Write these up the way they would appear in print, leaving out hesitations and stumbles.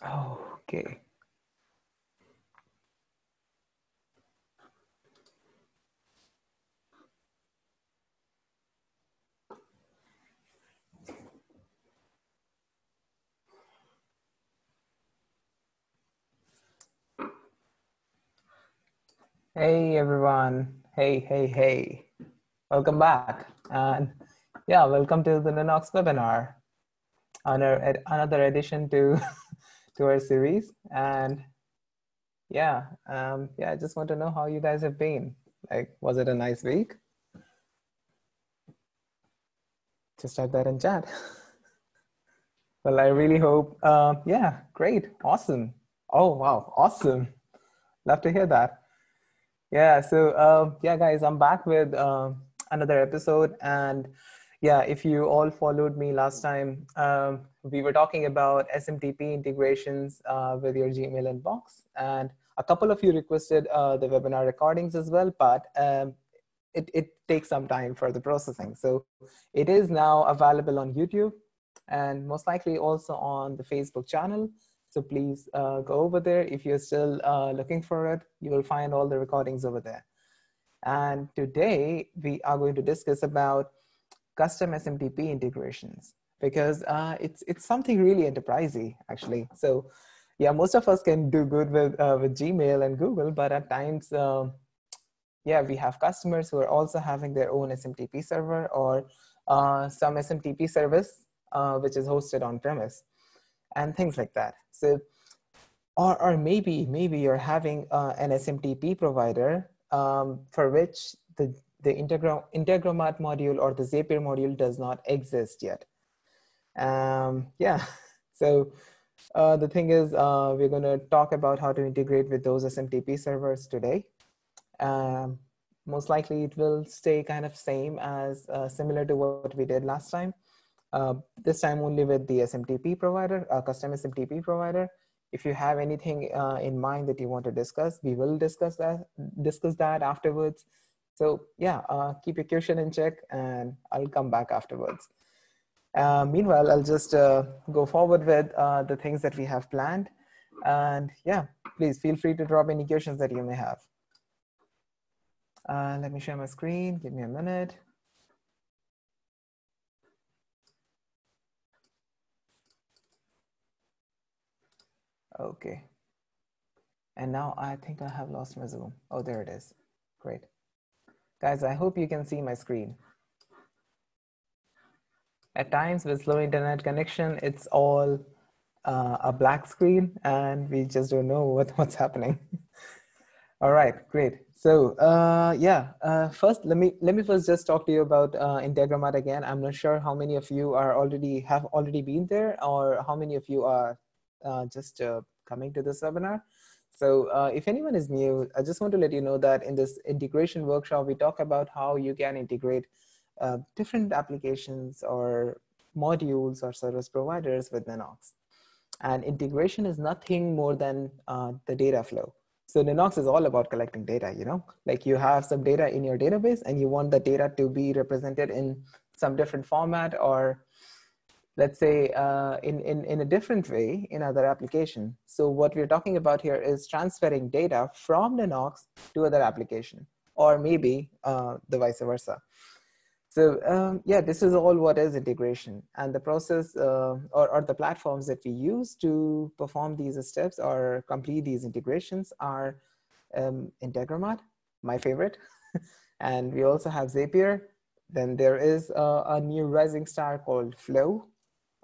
Oh, okay. Hey everyone. Hey. Welcome back. And yeah, welcome to the Ninox webinar. Another addition to to our series. And yeah, I just want to know how you guys have been. Like, was it a nice week? Just type that in chat. Well, I really hope, yeah, great, awesome. Oh, wow, awesome. Love to hear that. Yeah, so yeah, guys, I'm back with another episode. And yeah, if you all followed me last time, we were talking about SMTP integrations with your Gmail inbox. And a couple of you requested the webinar recordings as well, but it takes some time for the processing. So it is now available on YouTube and most likely also on the Facebook channel. So please go over there. If you're still looking for it, you will find all the recordings over there. And today we are going to discuss about custom SMTP integrations because it's something really enterprisey actually. So yeah, most of us can do good with Gmail and Google, but at times, yeah, we have customers who are also having their own SMTP server or some SMTP service which is hosted on premise and things like that. So, or maybe you're having an SMTP provider for which the Integromat module or the Zapier-module does not exist yet. Yeah, so the thing is, we're going to talk about how to integrate with those SMTP servers today. Most likely it will stay kind of same as similar to what we did last time. This time only with the SMTP provider, custom SMTP provider. If you have anything in mind that you want to discuss, we will discuss that afterwards. So yeah, keep your question in check and I'll come back afterwards. Meanwhile, I'll just go forward with the things that we have planned. And yeah, please feel free to drop any questions that you may have. Let me share my screen. Give me a minute. Okay. And now I think I have lost my Zoom. Oh, there it is. Great. Guys, I hope you can see my screen. At times with slow internet connection, it's all a black screen and we just don't know what's happening. All right, great. So first let me first just talk to you about Integromat again. I'm not sure how many of you have already been there or how many of you are just coming to this webinar. So if anyone is new, I just want to let you know that in this integration workshop, we talk about how you can integrate different applications or modules or service providers with Ninox. And integration is nothing more than the data flow. So Ninox is all about collecting data, like you have some data in your database and you want the data to be represented in some different format or let's say in a different way in other application. So what we're talking about here is transferring data from Ninox to other application or maybe the vice versa. So yeah, this is all what is integration, and the process or the platforms that we use to perform these steps or complete these integrations are Integromat, my favorite, and we also have Zapier. Then there is a new rising star called Flow.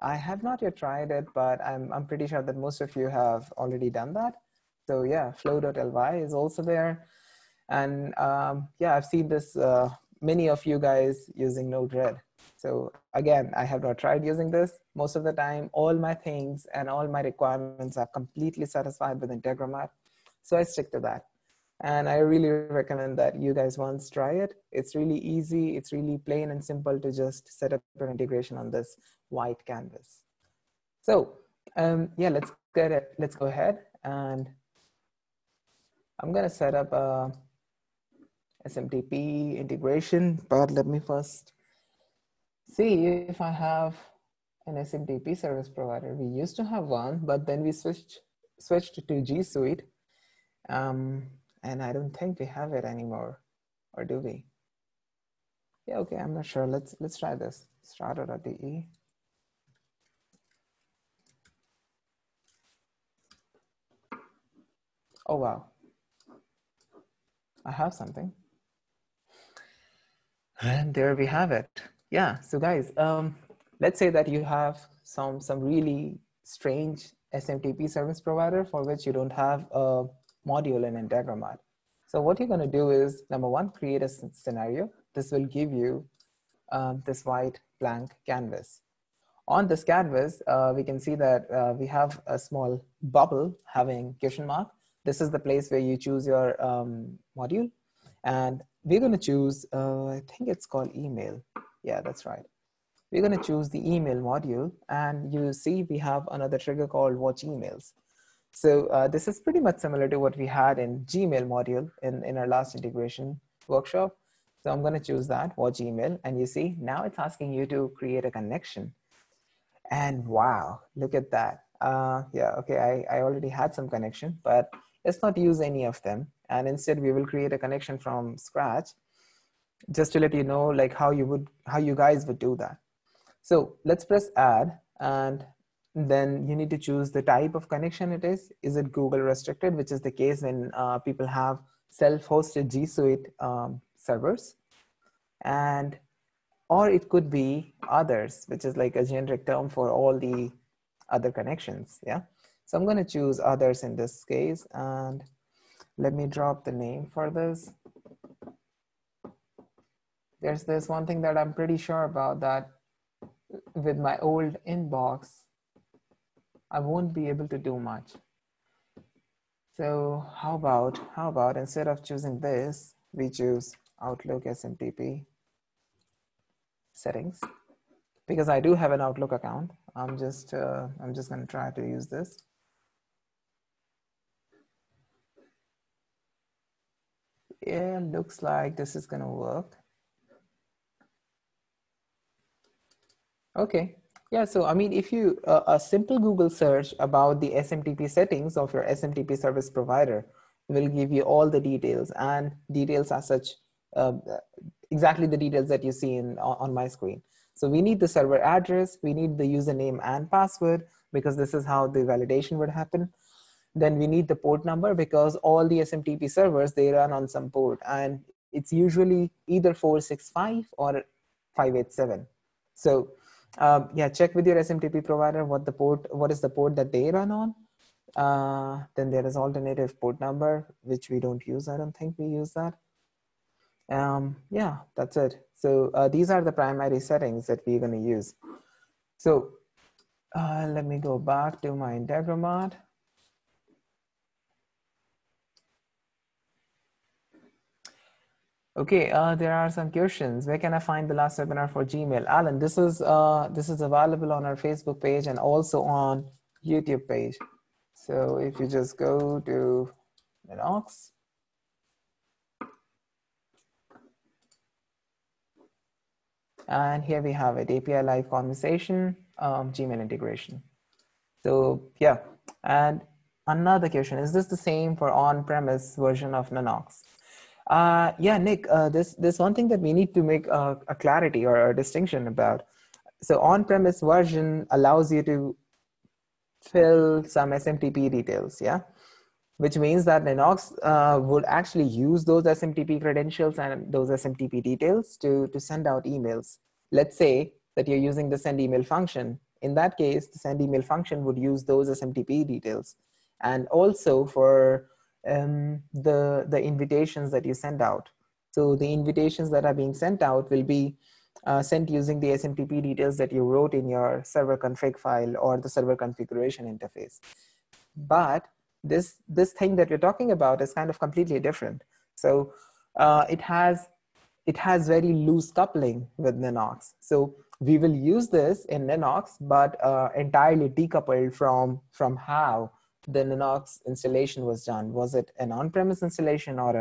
I have not yet tried it, but I'm pretty sure that most of you have already done that. So yeah, flow.ly is also there. And yeah, I've seen this, many of you guys using Node-RED. So again, I have not tried using this. Most of the time, all my things and all my requirements are completely satisfied with Integromat. So I stick to that. And I really recommend that you guys once try it. It's really easy. It's really plain and simple to just set up an integration on this white canvas. So yeah, let's go ahead. And I'm going to set up a SMTP integration, but let me first see if I have an SMTP service provider. We used to have one, but then we switched to G Suite. And I don't think we have it anymore, or do we? Yeah, okay, I'm not sure. Let's try this. Strata.de. Oh wow, I have something. And there we have it. Yeah, so guys, let's say that you have some really strange SMTP service provider for which you don't have a module in Integromat. So what you're going to do is, number one, create a scenario. This will give you this white blank canvas. On this canvas, we can see that we have a small bubble having question mark. This is the place where you choose your module. And we're going to choose, I think it's called email. Yeah, that's right. We're going to choose the email module. And you see we have another trigger called watch emails. So this is pretty much similar to what we had in Gmail module in our last integration workshop. So I'm going to choose that, watch email. And you see, now it's asking you to create a connection. And wow, look at that. Yeah, okay, I already had some connection, but let's not use any of them. And instead we will create a connection from scratch, just to let you know like how you guys would do that. So let's press add, and then you need to choose the type of connection it is. Is it Google restricted, which is the case when people have self-hosted G Suite servers, and or it could be others, which is like a generic term for all the other connections. Yeah. So I'm going to choose others in this case, and let me drop the name for this. There's this one thing that I'm pretty sure about, that with my old inbox, I won't be able to do much. So how about instead of choosing this, we choose Outlook SMTP settings, because I do have an Outlook account. I'm just going to try to use this. Yeah, looks like this is going to work. Okay. Yeah, so I mean, if you a simple Google search about the SMTP settings of your SMTP service provider will give you all the details, and details as such, exactly the details that you see on my screen. So we need the server address, we need the username and password, because this is how the validation would happen. Then we need the port number, because all the SMTP servers, they run on some port, and it's usually either 465 or 587. So yeah, check with your SMTP provider what is the port that they run on. Then there is alternative port number, which we don't use. I don't think we use that. Yeah, that's it. So these are the primary settings that we're going to use. So let me go back to my Integromat. Okay, there are some questions. Where can I find the last webinar for Gmail? Alan, this is available on our Facebook page and also on YouTube page. So if you just go to Ninox, and here we have it, API Live Conversation, Gmail integration. So yeah, and another question, is this the same for on-premise version of Ninox? Yeah, Nick, this one thing that we need to make a clarity or a distinction about. So on-premise version allows you to fill some SMTP details, yeah? Which means that Ninox would actually use those SMTP credentials and those SMTP details to send out emails. Let's say that you're using the send email function. In that case, the send email function would use those SMTP details. And also for the invitations that you send out. So the invitations that are being sent out will be sent using the SMTP details that you wrote in your server config file or the server configuration interface. But this thing that we're talking about is kind of completely different. So it has very loose coupling with Ninox. So we will use this in Ninox, but entirely decoupled from how the Ninox installation was done. Was it an on-premise installation or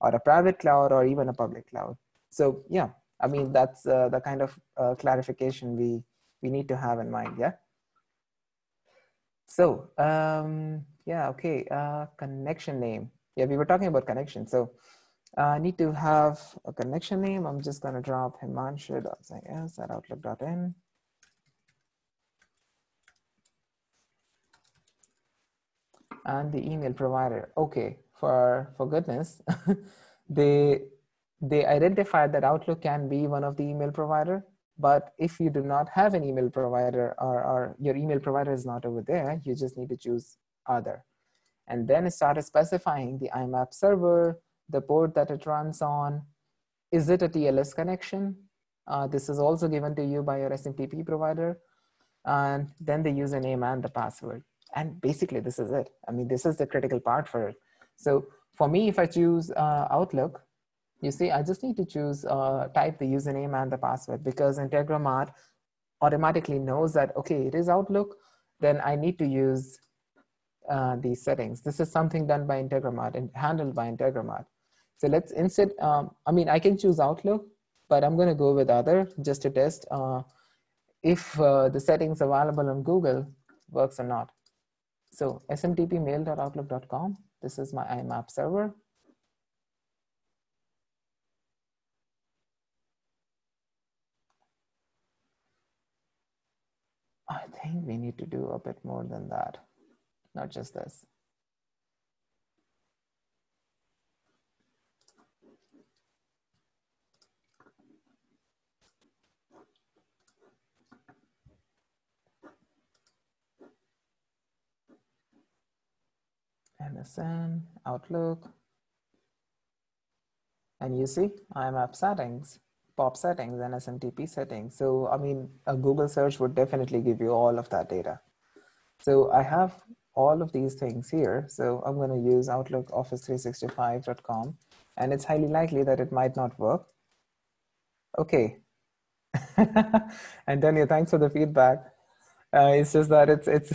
a private cloud or even a public cloud? So yeah, I mean, that's the kind of clarification we we need to have in mind. Yeah. So yeah, okay. Connection name. Yeah, we were talking about connection. So I need to have a connection name. I'm just going to drop himanshu.cs@outlook.in. And the email provider. Okay, for goodness, they identified that Outlook can be one of the email provider. But if you do not have an email provider, or your email provider is not over there, you just need to choose other. And then it started specifying the IMAP server, the port that it runs on. Is it a TLS connection? This is also given to you by your SMTP provider. And then the username and the password. And basically, this is it. I mean, this is the critical part for it. So for me, if I choose Outlook, you see, I just need to choose, type the username and the password, because Integromat automatically knows that, okay, it is Outlook, then I need to use these settings. This is something done by Integromat and handled by Integromat. So let's instead, I mean, I can choose Outlook, but I'm going to go with other just to test if the settings available on Google works or not. So smtp-mail.outlook.com. This is my IMAP server. I think we need to do a bit more than that, not just this. MSN, Outlook. And you see, IMAP settings, POP settings, and SMTP settings. So, I mean, a Google search would definitely give you all of that data. So I have all of these things here. So I'm going to use Outlook Office365.com, and it's highly likely that it might not work. Okay. Antonio, thanks for the feedback. It's just that it's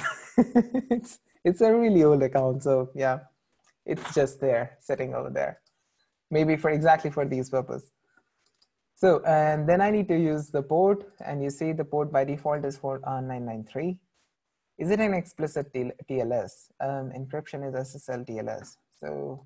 it's a really old account. So yeah, it's just there, sitting over there. Maybe for exactly for these purposes. So, and then I need to use the port, and you see the port by default is 4993. Is it an explicit TLS? Encryption is SSL TLS. So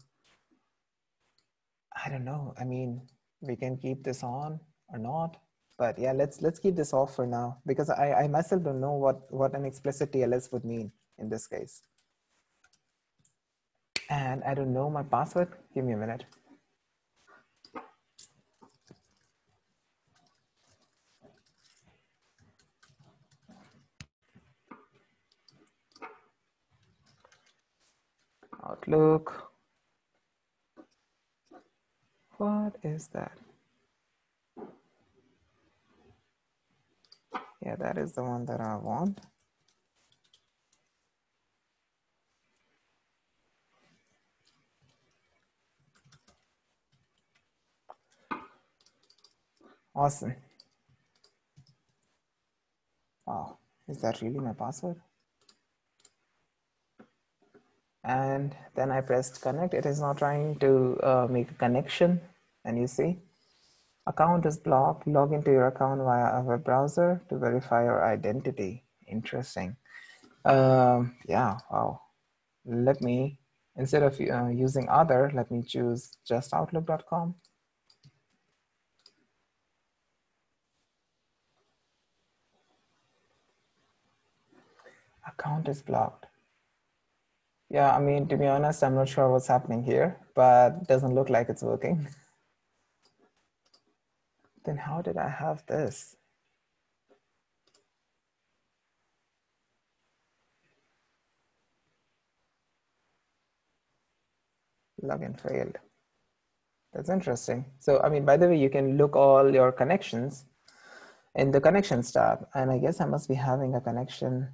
I don't know. I mean, we can keep this on or not, but yeah, let's keep this off for now, because I myself don't know what an explicit TLS would mean in this case. And I don't know my password. Give me a minute. Outlook. What is that? Yeah, that is the one that I want. Awesome. Wow, is that really my password? And then I pressed connect. It is now trying to make a connection. And you see, account is blocked. Log into your account via a web browser to verify your identity. Interesting. Yeah, wow. Let me, instead of using other, let me choose just outlook.com. Account is blocked. Yeah, I mean, to be honest, I'm not sure what's happening here, but it doesn't look like it's working. Then how did I have this? Login failed. That's interesting. So, I mean, by the way, you can look all your connections in the connections tab. And I guess I must be having a connection.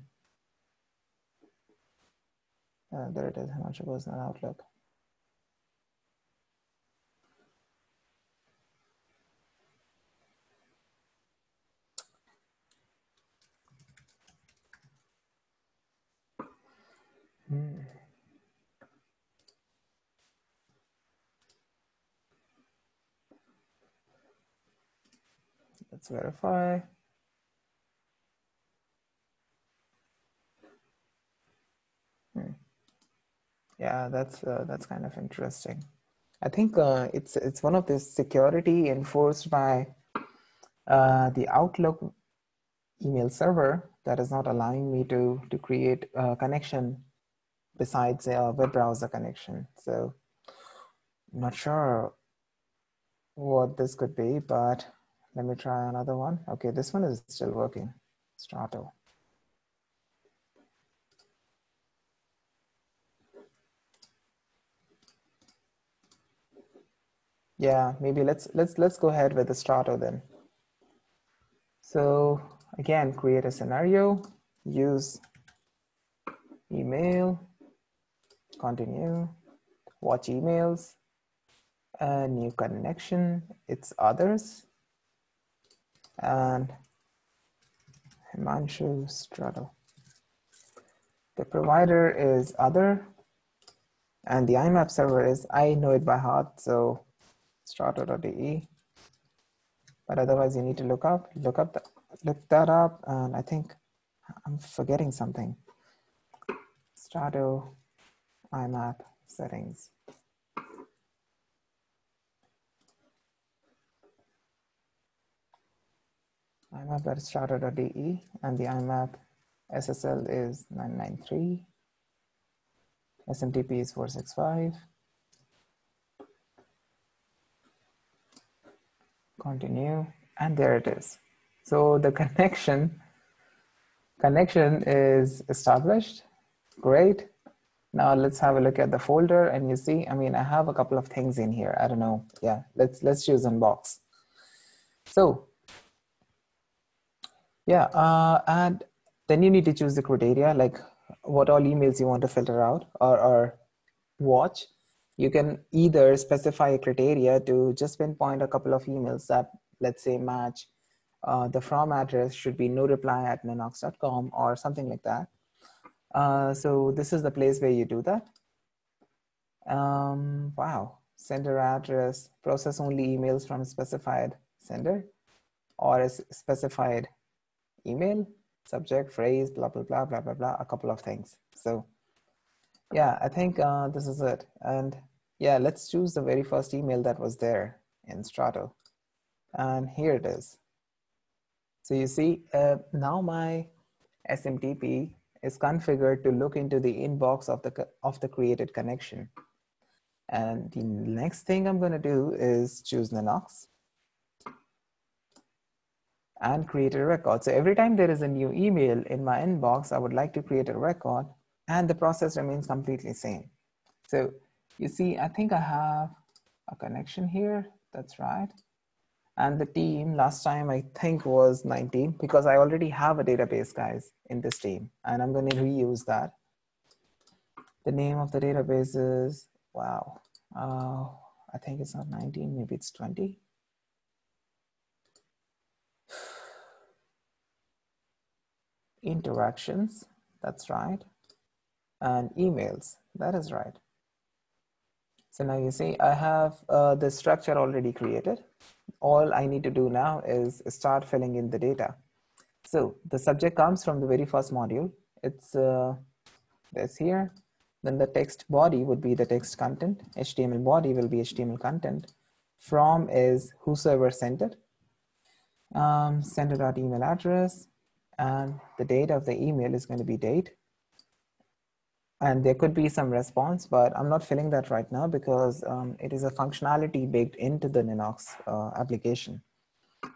There it is, Himanshu Personal Outlook. Let's verify. Yeah, that's kind of interesting. I think it's one of the security enforced by the Outlook email server that is not allowing me to create a connection besides a web browser connection. So I'm not sure what this could be, but let me try another one. Okay, this one is still working. Strato. Yeah, maybe let's go ahead with the Strato then. So again, create a scenario, use email, continue, watch emails, a new connection, it's others, and Himanshu Strato. The provider is other, and the IMAP server is, I know it by heart, so strato.de. But otherwise, you need to look that up, and I think I'm forgetting something. Strato IMAP settings. IMAP.strato.de, and the IMAP SSL is 993. SMTP is 465. Continue, and there it is. So the connection is established. Great. Now let's have a look at the folder, and you see, I mean, I have a couple of things in here. I don't know. Yeah, let's choose unbox. So yeah, and then you need to choose the criteria, like what all emails you want to filter out or watch. You can either specify a criteria to just pinpoint a couple of emails that, let's say, match the from address should be no reply at ninox.com or something like that. So this is the place where you do that. Wow, sender address, process only emails from specified sender or a specified email, subject, phrase, blah, blah, blah, blah, blah, blah, a couple of things. So yeah, I think this is it. And yeah, let's choose the very first email that was there in Strato. And here it is. So you see, now my SMTP is configured to look into the inbox of the created connection. And the next thing I'm going to do is choose Ninox and create a record. So every time there is a new email in my inbox, I would like to create a record, and the process remains completely same. So you see, I think I have a connection here. That's right. And the team last time I think was 19, because I already have a database, guys, in this team, and I'm going to reuse that. The name of the database is, wow, I think it's not 19, maybe it's 20. Interactions, that's right. And emails, that is right. So now you see I have the structure already created. All I need to do now is start filling in the data. So the subject comes from the very first module. It's this here. Then the text body would be the text content. HTML body will be HTML content. From is whosoever sent it. Sender.email address. And the date of the email is going to be date. And there could be some response, but I'm not filling that right now because it is a functionality baked into the Ninox application.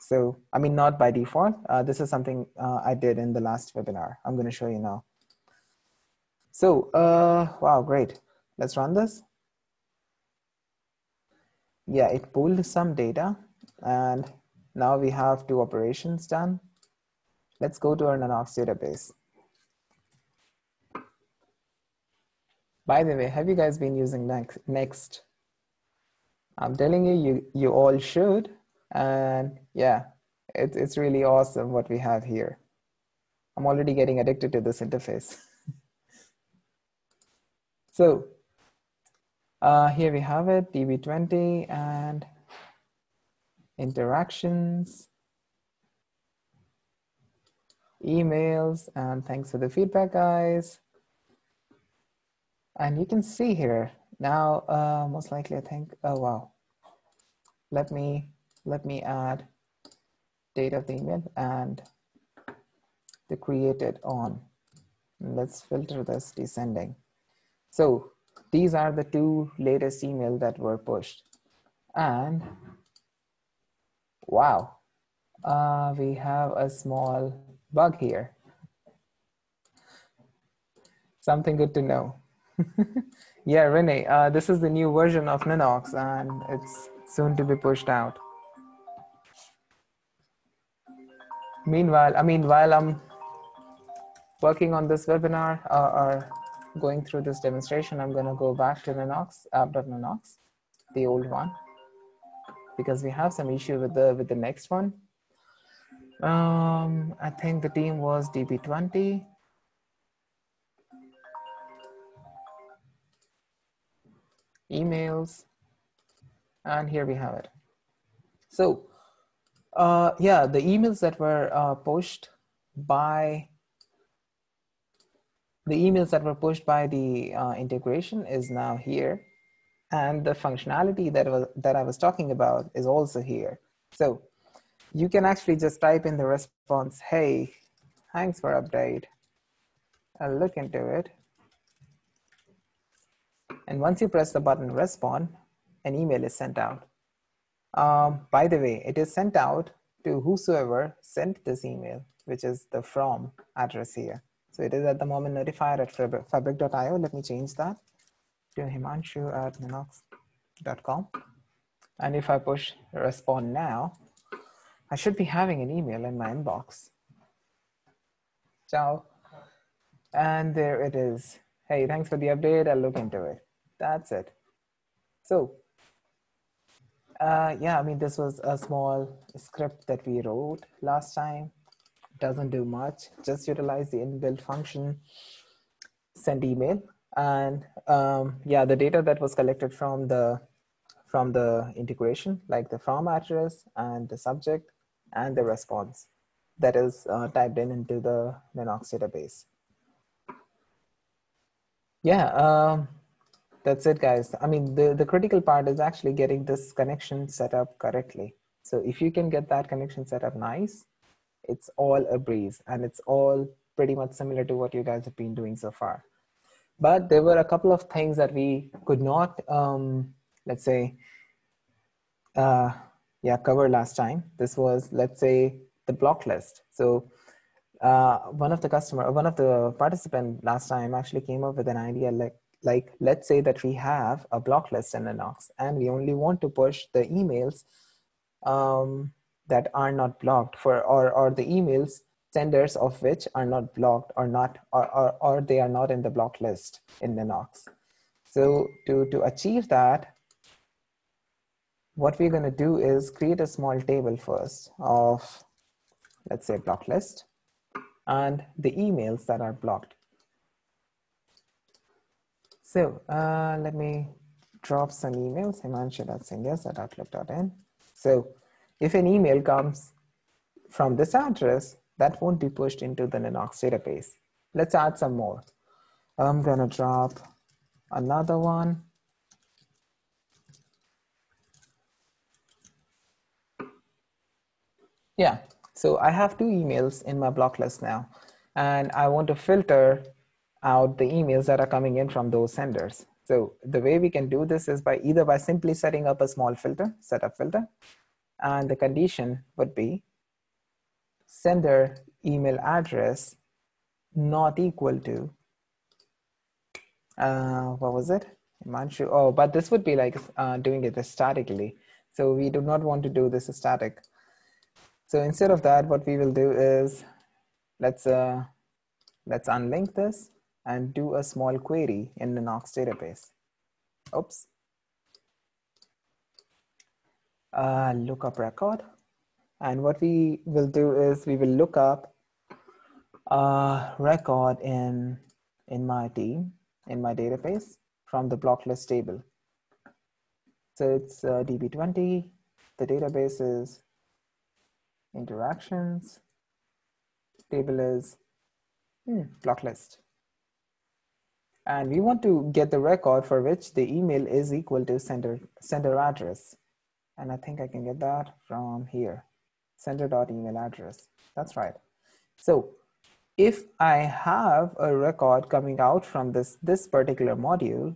So, I mean, not by default. This is something I did in the last webinar. I'm going to show you now. So, wow, great. Let's run this. Yeah, it pulled some data, and now we have 2 operations done. Let's go to our Ninox database. By the way, have you guys been using Next? I'm telling you, you all should. And yeah, it's really awesome what we have here. I'm already getting addicted to this interface. So here we have it, DB20 and interactions, emails, and thanks for the feedback, guys. And you can see here now, most likely I think, oh wow. Let me add date of the email and the created on. Let's filter this descending. So these are the two latest emails that were pushed. And wow, we have a small bug here. Something good to know. Yeah, Renee, this is the new version of Ninox and it's soon to be pushed out. Meanwhile, while I'm working on this webinar or going through this demonstration, I'm going to go back to Ninox, app.ninox, the old one, because we have some issue with the next one. I think the team was DB20. Emails, and here we have it. So yeah, the emails that were pushed by the integration is now here, and the functionality that I was talking about is also here. So you can actually just type in the response, hey, thanks for update. I'll look into it. And once you press the button respond, an email is sent out. By the way, it is sent out to whosoever sent this email, which is the from address here. So it is at the moment notified at fabric.io. Let me change that to himanshu@ninox.com. And if I push respond now, I should be having an email in my inbox. Ciao. And there it is. Hey, thanks for the update. I'll look into it. That's it. So yeah, this was a small script that we wrote last time. Doesn't do much, just utilize the inbuilt function, send email. And yeah, the data that was collected from the integration, like the from address and the subject and the response, that is typed into the Ninox database. Yeah, that's it, guys. The critical part is actually getting this connection set up correctly. So if you can get that connection set up nice, it's all a breeze, and it's all pretty much similar to what you guys have been doing so far. But there were a couple of things that we could not, let's say, cover last time. This was, let's say, the block list. So one of the participant last time actually came up with an idea like let's say that we have a block list in Ninox and we only want to push the emails that are not blocked or the emails senders of which are not blocked or they are not in the block list in Ninox. So to achieve that, what we're going to do is create a small table first of, let's say, block list and the emails that are blocked. So let me drop some emails, himanshu.singers@outlook.in. So if an email comes from this address, that won't be pushed into the Ninox database. Let's add some more. I'm gonna drop another one. Yeah, so I have 2 emails in my block list now, and I want to filter out the emails that are coming in from those senders. So the way we can do this is by simply setting up a small filter, setup filter, and the condition would be sender email address not equal to, what was it? Himanshu. Oh, but this would be like doing it statically. So we do not want to do this static. So instead of that, what we will do is let's unlink this and do a small query in the Ninox database. Oops. Lookup record. And what we will do is we will look up a record in my team, in my database from the block list table. So it's DB20. The database is interactions. Table is block list. And we want to get the record for which the email is equal to sender address. And I think I can get that from here, sender.email address. That's right. So if I have a record coming out from this particular module,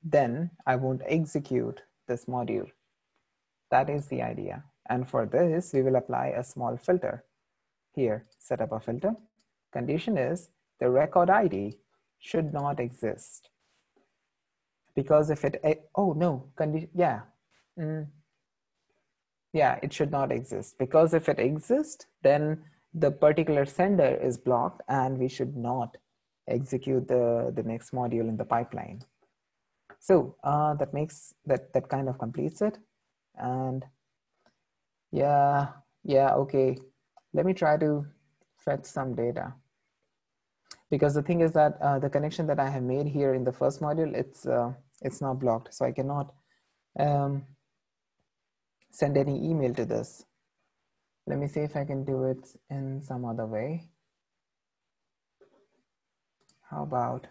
then I won't execute this module. That is the idea. And for this, we will apply a small filter. Here, set up a filter. Condition is the record ID should not exist. Because if it, oh no, yeah. Yeah, it should not exist. Because if it exists, then the particular sender is blocked and we should not execute the next module in the pipeline. So that makes, that kind of completes it. And yeah, okay. Let me try to fetch some data. Because the thing is that the connection that I have made here in the first module, it's not blocked. So I cannot send any email to this. Let me see if I can do it in some other way. How about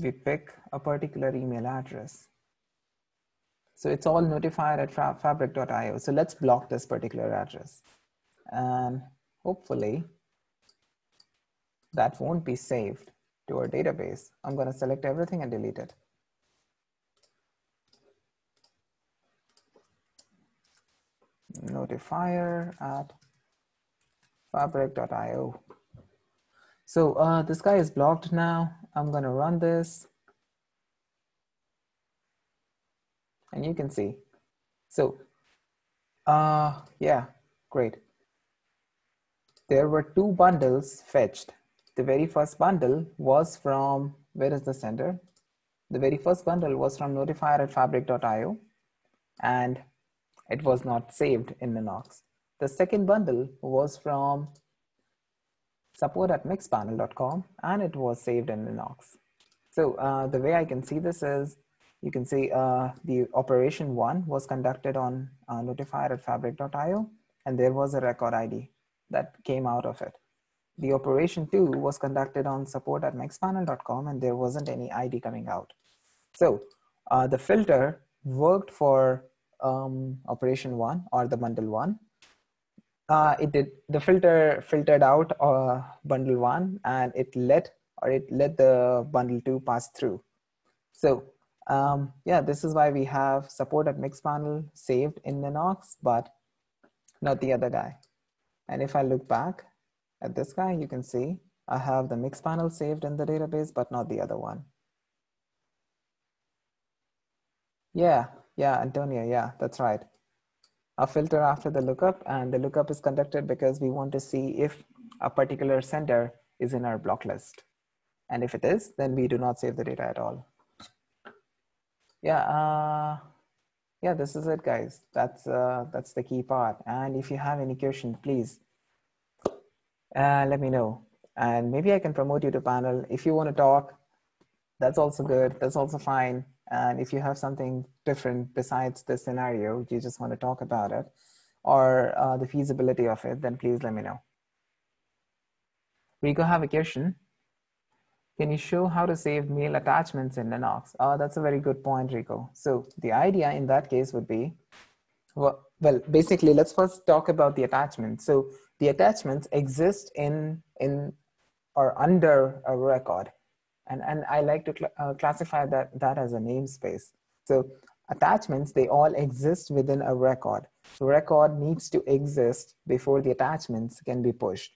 we pick a particular email address. So it's all notified at fabric.io. So let's block this particular address. And hopefully that won't be saved to our database. I'm going to select everything and delete it. Notifier at fabric.io. So this guy is blocked now. I'm going to run this. And you can see. So yeah, great. There were 2 bundles fetched. The very first bundle was from, where is the sender? The very first bundle was from notifier at fabric.io, and it was not saved in Ninox. The second bundle was from support at mixpanel.com, and it was saved in Ninox. So the way I can see this is, you can see the operation 1 was conducted on notifier at fabric.io, and there was a record ID that came out of it. The operation 2 was conducted on support at mixpanel.com, and there wasn't any ID coming out. So the filter worked for operation 1 or the bundle 1. It did, the filter filtered out bundle 1, and it let the bundle 2 pass through. So yeah, this is why we have support at Mixpanel saved in Ninox, but not the other guy. And if I look back at this guy, you can see I have the Mixpanel saved in the database, but not the other one. Yeah, Antonio, yeah, that's right. A filter after the lookup, and the lookup is conducted because we want to see if a particular sender is in our block list. And if it is, then we do not save the data at all. Yeah, yeah, this is it, guys. That's the key part. And if you have any questions, please let me know. And maybe I can promote you to panel. If you want to talk, that's also good. That's also fine. And if you have something different besides this scenario, you just want to talk about it, or the feasibility of it, then please let me know. Rico, have a question. Can you show how to save mail attachments in Ninox? That's a very good point, Rico. So the idea in that case would be, well, basically, let's first talk about the attachments. So the attachments exist in or under a record. And I like to classify that as a namespace. So attachments, they all exist within a record. The record needs to exist before the attachments can be pushed.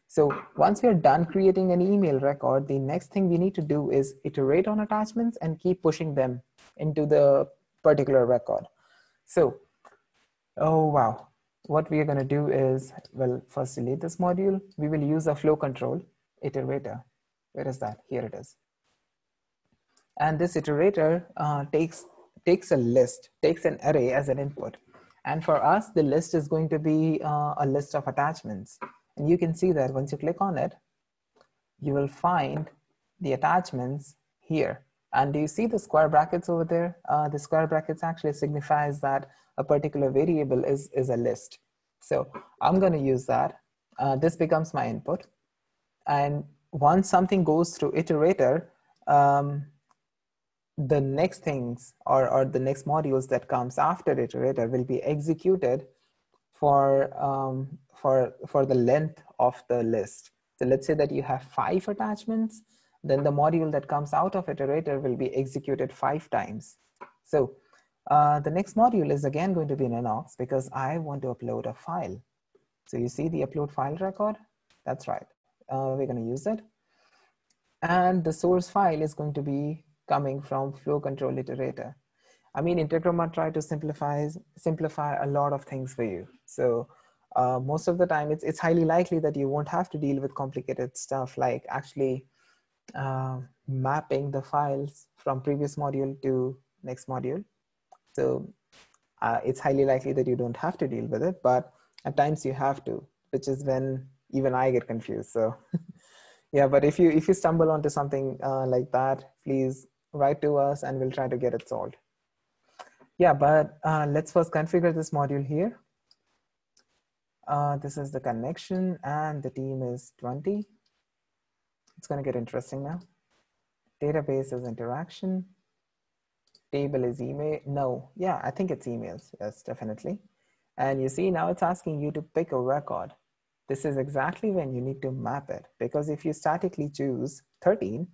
So once we're done creating an email record, the next thing we need to do is iterate on attachments and keep pushing them into the particular record. So, oh wow, what we are going to do is, well, first delete this module. We will use a flow control iterator. Where is that? Here it is. And this iterator takes a list, takes an array as an input. And for us, the list is going to be a list of attachments. And you can see that once you click on it, you will find the attachments here. And do you see the square brackets over there? The square brackets actually signifies that a particular variable is a list. So I'm going to use that. This becomes my input. And once something goes through iterator, the next things or the next modules that comes after Iterator will be executed for the length of the list. So let's say that you have 5 attachments, then the module that comes out of Iterator will be executed 5 times. So the next module is again going to be Ninox because I want to upload a file. So you see the upload file record? That's right. We're going to use it. And the source file is going to be coming from flow control iterator. I mean, Integromat try to simplify a lot of things for you. So most of the time, it's highly likely that you won't have to deal with complicated stuff like actually mapping the files from previous module to next module. So it's highly likely that you don't have to deal with it, but at times you have to, which is when even I get confused. So yeah, but if you stumble onto something like that, please write to us and we'll try to get it solved. Yeah, but let's first configure this module here. This is the connection and the team is 20. It's going to get interesting now. Database is interaction. Table is email. No, yeah, I think it's emails. Yes, definitely. And you see now it's asking you to pick a record. This is exactly when you need to map it, because if you statically choose 13,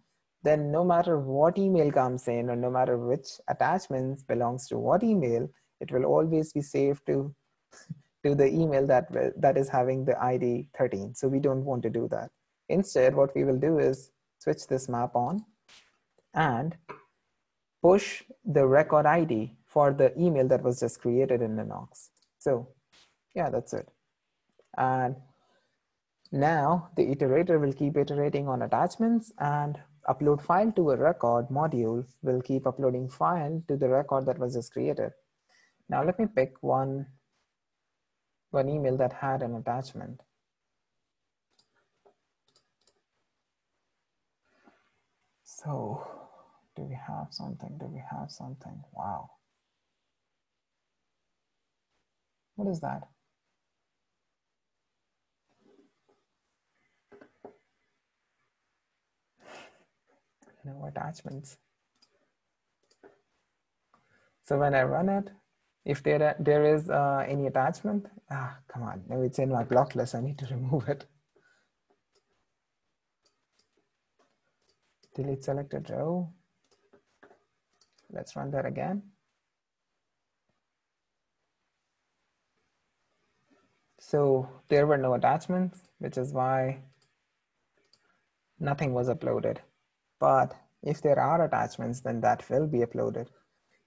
then no matter what email comes in or no matter which attachments belongs to what email, it will always be saved to the email that is having the ID 13. So we don't want to do that. Instead, what we will do is switch this map on and push the record ID for the email that was just created in Ninox. So yeah, that's it. And now the iterator will keep iterating on attachments, and upload file to a record module will keep uploading file to the record that was just created. Now let me pick one email that had an attachment. So do we have something? Do we have something? Wow. What is that? No attachments. So when I run it, if there is any attachment, come on, no, it's in my block list. I need to remove it. Delete selected row. Let's run that again. So there were no attachments, which is why nothing was uploaded. But if there are attachments, then that will be uploaded.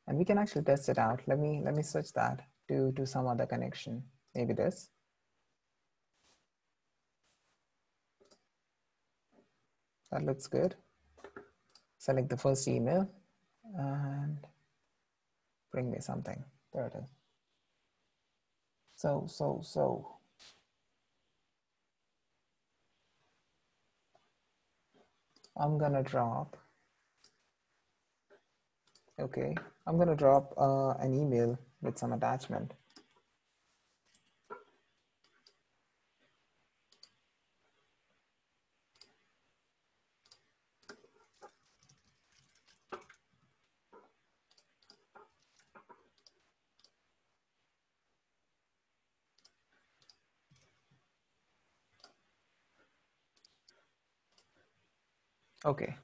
And we can actually test it out. Let me switch that to some other connection. Maybe this. That looks good. Select the first email and bring me something. There it is. So. I'm gonna drop. Okay, I'm gonna drop an email with some attachment. Okay,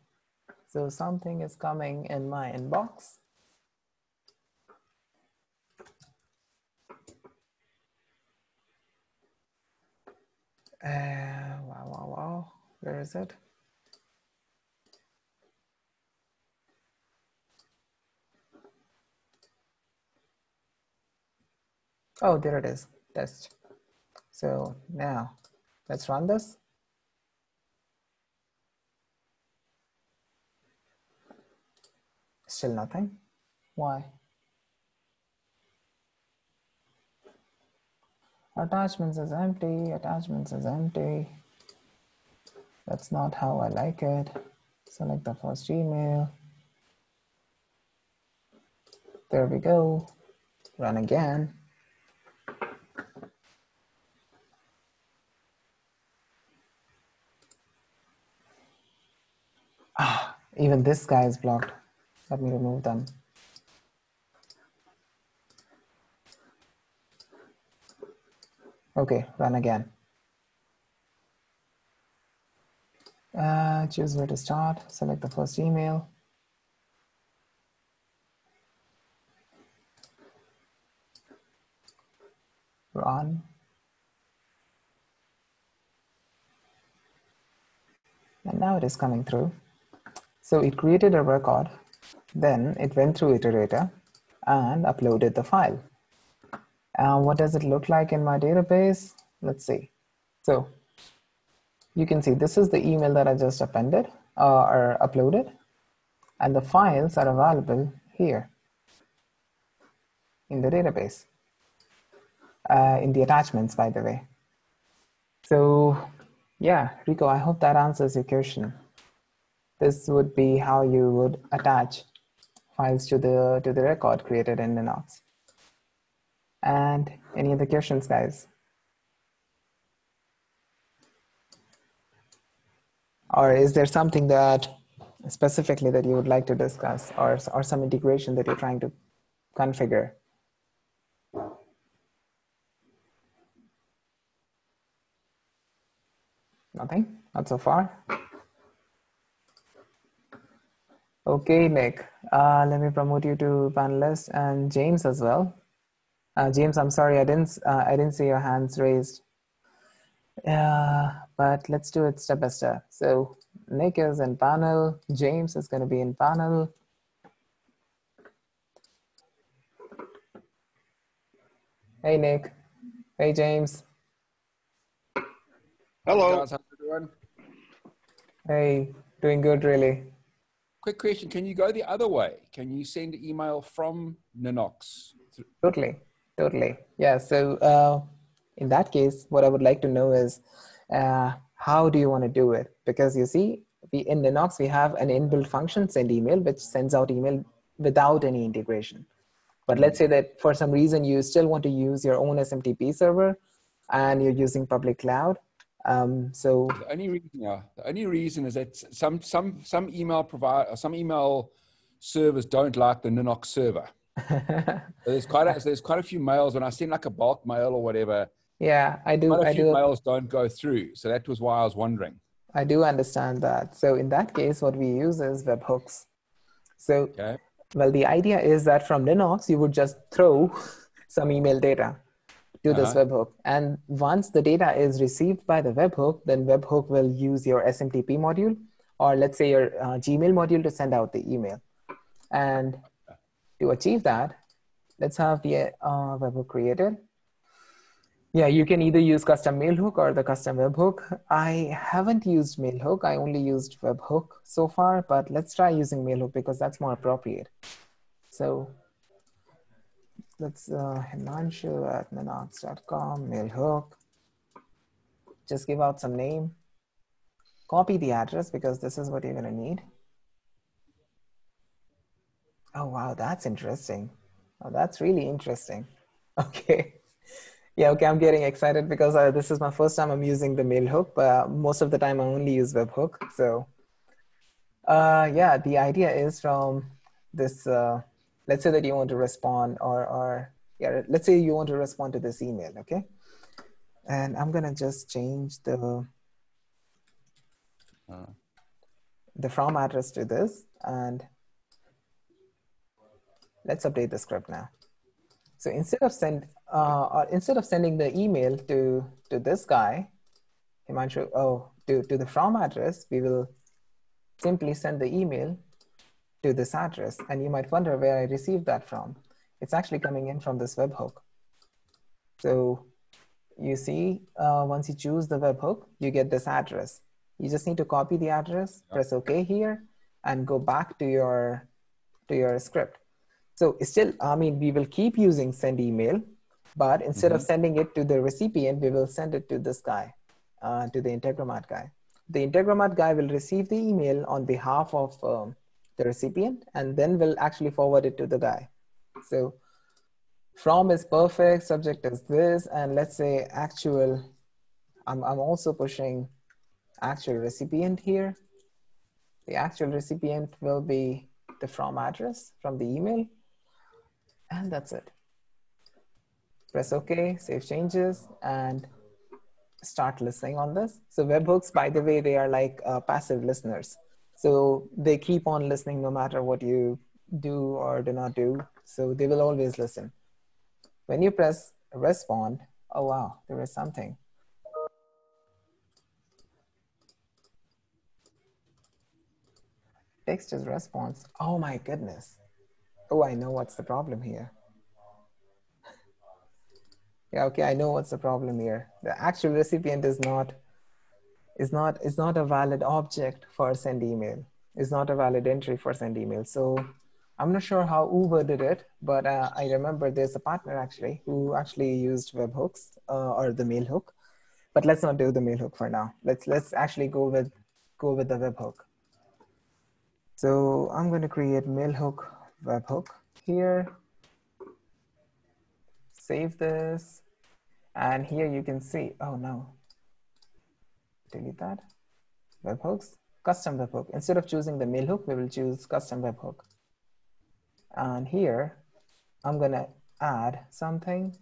so something is coming in my inbox. Wow. Where is it? Oh, there it is, test. So now let's run this. Still nothing. Why? Attachments is empty, attachments is empty. That's not how I like it. Select the first email. There we go. Run again. Even this guy is blocked. Let me remove them. Okay, run again. Choose where to start. Select the first email. Run. And now it is coming through. So it created a record. Then it went through Iterator and uploaded the file. What does it look like in my database? Let's see. So you can see this is the email that I just appended or uploaded, and the files are available here in the database, in the attachments, by the way. So yeah, Rico, I hope that answers your question. This would be how you would attach files to the record created in Ninox. And any other questions, guys? Or is there something that specifically that you would like to discuss, or some integration that you're trying to configure? Nothing? Not so far? Okay, Nick, let me promote you to panelist, and James as well. James, I'm sorry, I didn't see your hands raised. But let's do it step by step. So Nick is in panel, James is going to be in panel. Hey, Nick. Hey, James. Hello. Guys, how's it doing? Hey, doing good, really. Quick question, can you go the other way? Can you send email from Ninox? Totally. Yeah, so in that case, what I would like to know is how do you want to do it? Because you see, in Ninox, we have an inbuilt function, send email, which sends out email without any integration. But let's say that for some reason, you still want to use your own SMTP server and you're using public cloud. So the only reason is that some email servers don't like the Ninox server. There's quite a few mails when I send like a bulk mail or whatever. Yeah, I do. Quite a few mails don't go through. So that was why I was wondering. I do understand that. So in that case, what we use is webhooks. So, okay. Well, the idea is that from Ninox, you would just throw some email data to this webhook. And once the data is received by the webhook, then webhook will use your SMTP module, or let's say your Gmail module to send out the email. And to achieve that, let's have the webhook created. Yeah, you can either use custom mailhook or the custom webhook. I haven't used mailhook. I only used webhook so far, but let's try using mailhook because that's more appropriate. So let's Himanshu at ninox.com, mailhook. Just give out some name. Copy the address because this is what you're going to need. Oh, wow, that's interesting. Oh, that's really interesting. Okay. Yeah, okay, I'm getting excited because this is my first time I'm using the mailhook, but most of the time I only use webhook. So yeah, the idea is from this, let's say that you want to respond yeah, let's say you want to respond to this email, okay? And I'm gonna just change the from address to this, and let's update the script now. So instead of sending the email to this guy, Himanshu, to the from address, we will simply send the email to this address. And you might wonder where I received that from. It's actually coming in from this webhook. So you see, once you choose the webhook, you get this address. You just need to copy the address, press OK here, and go back to your script. So still, I mean, we will keep using send email, but instead of sending it to the recipient, we will send it to this guy, to the Integromat guy. The Integromat guy will receive the email on behalf of the recipient, and then will actually forward it to the guy. So from is perfect, subject is this, and let's say actual, I'm also pushing actual recipient here. The actual recipient will be the from address from the email. And that's it. Press OK, save changes, and start listening on this. So webhooks, by the way, they are like passive listeners. So they keep on listening no matter what you do or do not do. So they will always listen. When you press respond, oh wow, there is something. Text is response. Oh my goodness. Oh, I know what's the problem here. Yeah, okay, I know what's the problem here. The actual recipient is not a valid object for send email. It's not a valid entry for send email. So I'm not sure how Uber did it, but I remember there's a partner actually who actually used webhooks or the mail hook. But let's not do the mail hook for now. Let's actually go with the webhook. So I'm going to create mail hook webhook here. Save this. And here you can see, oh no, delete that. Webhooks, custom webhook. Instead of choosing the mail hook, we will choose custom webhook. And here, I'm gonna add something.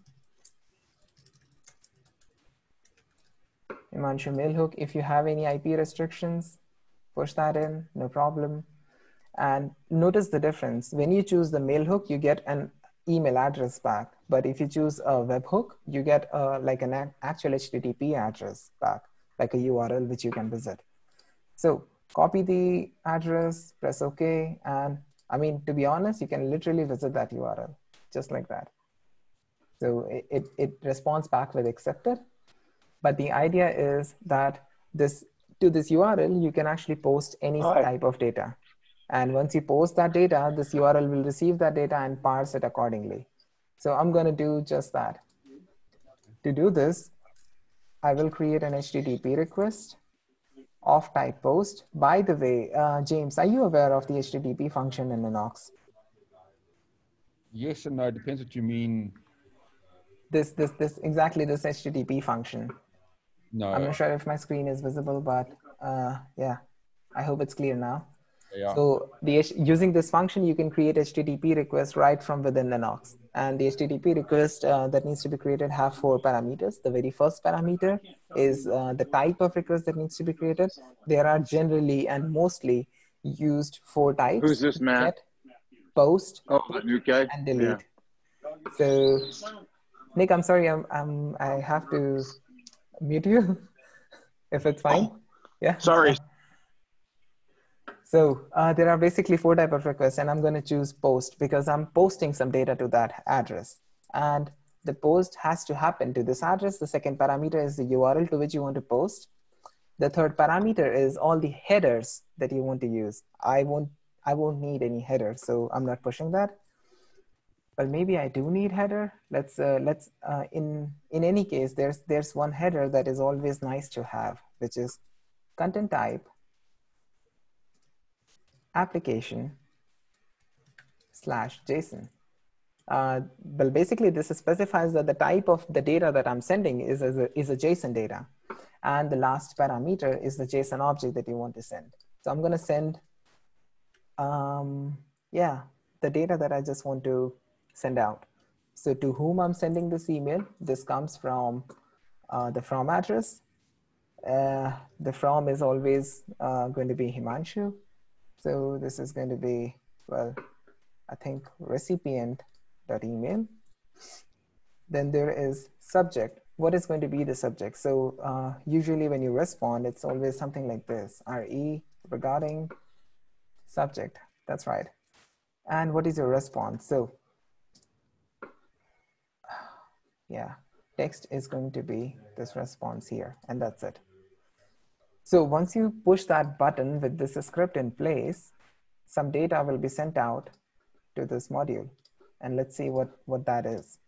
Himanshu mail hook. If you have any IP restrictions, push that in, no problem. And notice the difference. When you choose the mail hook, you get an email address back. But if you choose a webhook, you get like an actual HTTP address back, like a URL which you can visit. So copy the address, press OK. And I mean, to be honest, you can literally visit that URL just like that. So it responds back with accepted. But the idea is that to this URL, you can actually post any type of data. And once you post that data, this URL will receive that data and parse it accordingly. So I'm going to do just that. To do this, I will create an HTTP request of type post. By the way, James, are you aware of the HTTP function in Ninox? Yes and no, depends what you mean. Exactly this HTTP function. No. I'm not sure if my screen is visible, but yeah, I hope it's clear now. Yeah. So using this function, you can create HTTP requests right from within Ninox. And the HTTP request that needs to be created have 4 parameters. The very first parameter is the type of request that needs to be created. There are generally and mostly used 4 types. Who's this, Matt? Get, post, oh, new guy? and delete. Yeah. So Nick, I'm sorry, I have to mute you if it's fine. Oh, yeah. Sorry. So there are basically 4 types of requests, and I'm going to choose post because I'm posting some data to that address. And the post has to happen to this address. The second parameter is the URL to which you want to post. The third parameter is all the headers that you want to use. I won't need any header, so I'm not pushing that. Well, maybe I do need header. In any case, there's one header that is always nice to have, which is content type application/JSON. Well, basically, this specifies that the type of the data that I'm sending is a JSON data. And the last parameter is the JSON object that you want to send. So I'm going to send, the data that I just want to send out. So to whom I'm sending this email, this comes from the from address. The from is always going to be Himanshu. So this is going to be, well, I think recipient.email. Then there is subject. What is going to be the subject? So usually when you respond, it's always something like this, RE, regarding, subject. That's right. And what is your response? So yeah, text is going to be this response here, and that's it. So once you push that button with this script in place, some data will be sent out to this module. And let's see what that is.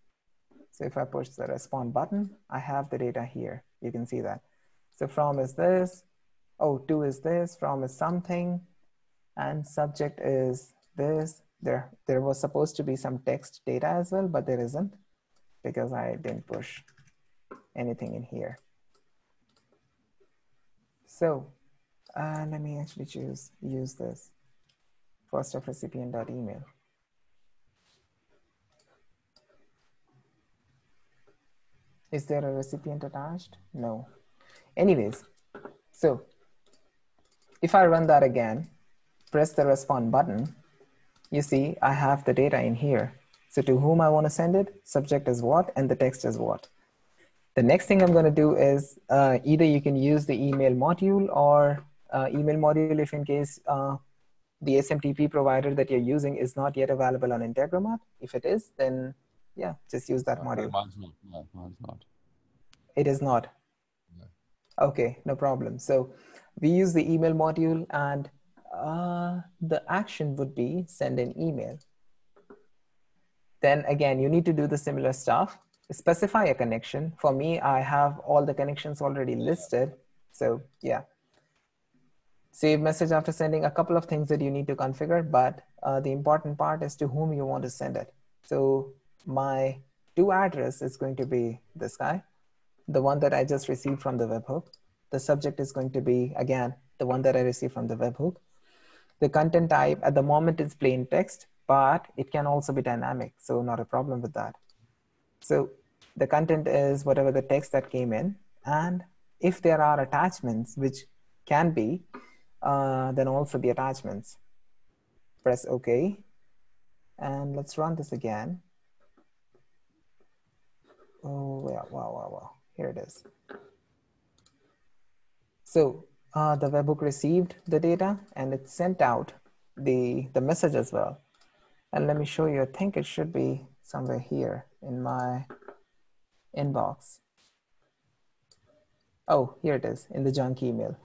So if I push the respond button, I have the data here. You can see that. So from is this, to is this, from is something, and subject is this. There was supposed to be some text data as well, but there isn't because I didn't push anything in here. So Let me actually use this first of recipient.email. Is there a recipient attached? No. Anyways, so if I run that again, press the respond button, you see I have the data in here. So to whom I want to send it, subject is what, and the text is what. The next thing I'm going to do is either you can use the email module or email module if in case the SMTP provider that you're using is not yet available on Integromat. If it is, then yeah, just use that module. Mine's not. No, mine's not. It is not. No. Okay, no problem. So we use the email module, and the action would be send an email. Then again, you need to do the similar stuff. Specify a connection. For me, I have all the connections already listed. So yeah. Save message after sending, a couple of things that you need to configure, but the important part is to whom you want to send it. So my to address is going to be this guy, the one that I just received from the webhook. The subject is going to be, again, the one that I received from the webhook. The content type at the moment is plain text, but it can also be dynamic. So not a problem with that. So the content is whatever the text that came in. And if there are attachments, which can be, then also the attachments. Press OK. And let's run this again. Oh, yeah, wow. Here it is. So the webhook received the data and it sent out the message as well. And let me show you, I think it should be somewhere here in my inbox. Oh, here it is in the junk email.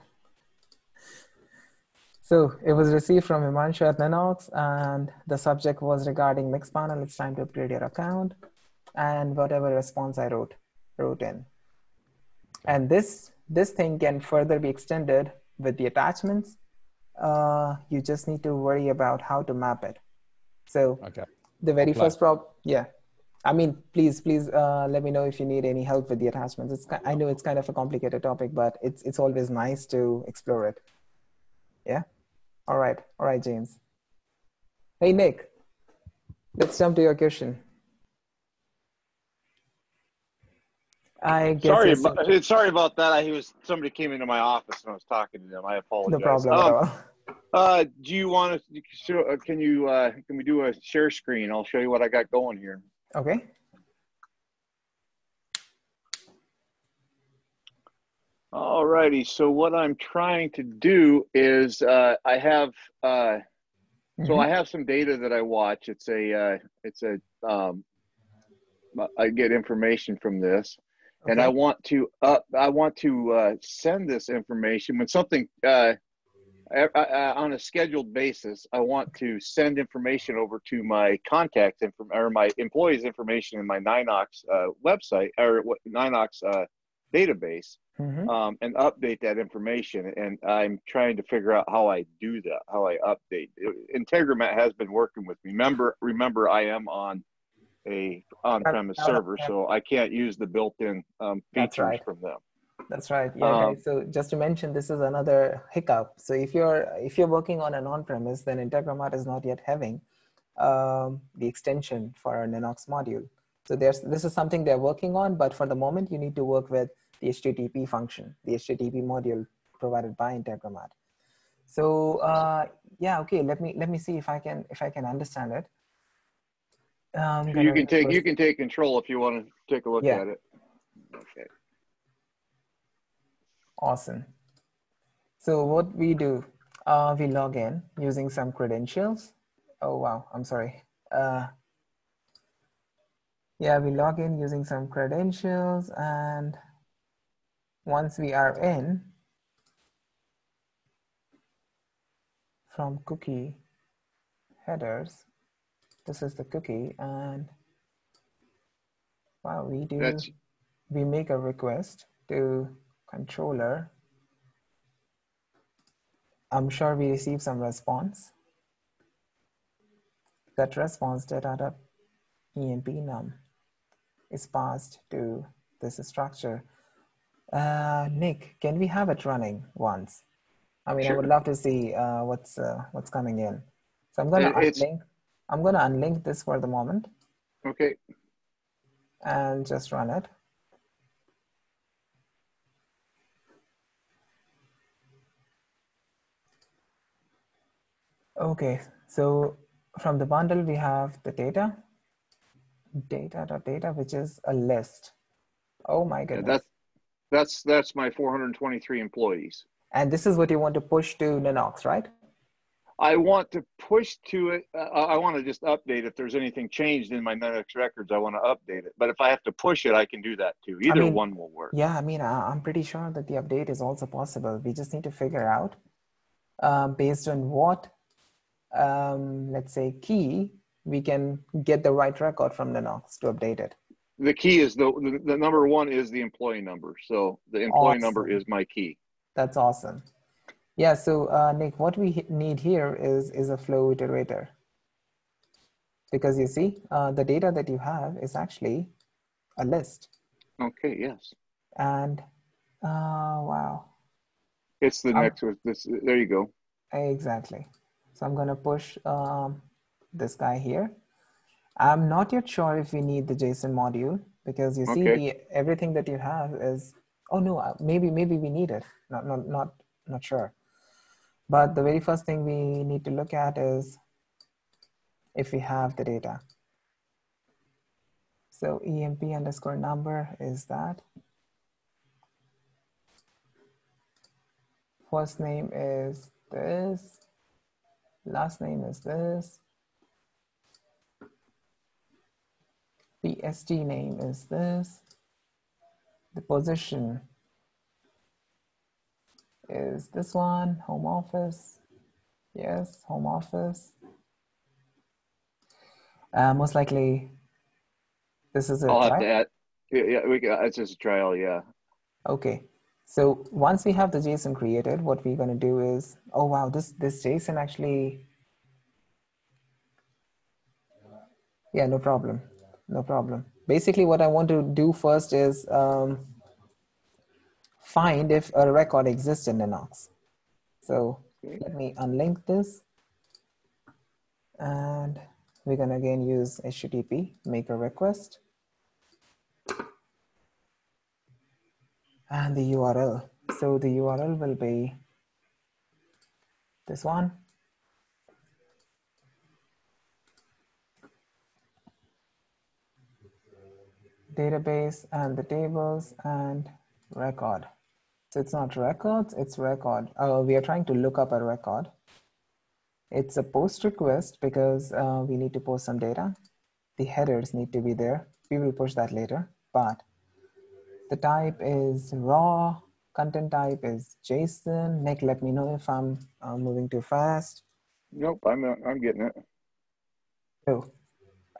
So it was received from Himanshu at Ninox, and the subject was regarding Mixpanel. It's time to upgrade your account, and whatever response I wrote in. And this thing can further be extended with the attachments. You just need to worry about how to map it. So the very first problem, yeah. I mean, please let me know if you need any help with the attachments. I know it's kind of a complicated topic, but it's always nice to explore it. Yeah. All right, James. Hey, Nick, let's jump to your question. I guess sorry about that. Somebody came into my office and I was talking to them. I apologize. No problem at all. Do you want to? Can we do a share screen? I'll show you what I got going here. Okay. All righty. So what I'm trying to do is I have some data that I watch. I get information from this. Okay. And I want to send this information when something on a scheduled basis. I want to send information over to my contacts or my employees' information in my Ninox website or Ninox database, and update that information. And I'm trying to figure out how I do that, how I update. Integromat has been working with me. Remember, I am on a on-premise server, so I can't use the built-in features from them. That's right. Yeah, guys. So just to mention, this is another hiccup. So if you're working on an on-premise, then Integromat is not yet having the extension for our Ninox module. So this is something they're working on, but for the moment, you need to work with the HTTP function, the HTTP module provided by Integromat. So yeah, okay. Let me see if I can understand it. You can take control if you want to take a look at it. Okay. Awesome. So what we do, we log in using some credentials. Oh wow, I'm sorry. Yeah, we log in using some credentials, and once we are in, from cookie headers, this is the cookie, and wow, we make a request to controller. I'm sure we receive some response. That response data.emp num is passed to this structure. Nick, can we have it running once? I mean, I Sure. would love to see what's coming in. So I'm gonna unlink. I'm gonna unlink this for the moment. Okay. And just run it. Okay, so from the bundle we have the data, which is a list. Oh my goodness. Yeah, that's my 423 employees. And this is what you want to push to Ninox, right? I want to push to it. I want to just update if there's anything changed in my Ninox records. I want to update it. But if I have to push it, I can do that too. Either one will work. Yeah, I mean, I'm pretty sure that the update is also possible. We just need to figure out based on what, let's say, key we can get the right record from Ninox to update it. The key is the number one is the employee number. So the employee number is my key. That's awesome. Yeah, so Nick, what we need here is a flow iterator. Because you see, the data that you have is actually a list. Okay, yes. And wow. It's the next with this. There you go. Exactly. So I'm going to push this guy here. I'm not yet sure if we need the JSON module because you see everything that you have is, oh no, maybe we need it. Not sure. But the very first thing we need to look at is if we have the data. So emp_number is that. First name is this. Last name is this. PST name is this. The position is this one, home office. Yes, home office. Most likely, this is it, I'll have right? to add. Yeah, it's just a trial, yeah. Okay, so once we have the JSON created, what we're gonna do is, oh wow, this JSON actually, yeah, no problem. Basically, what I want to do first is find if a record exists in Ninox. So let me unlink this. And we're gonna again use HTTP, make a request. And the URL. So the URL will be this one. Database and the tables and record. So it's not records, it's record. We are trying to look up a record. It's a post request because we need to post some data. The headers need to be there. We will push that later, but the type is raw, content type is JSON. Nick, let me know if I'm moving too fast. Nope, I'm getting it. So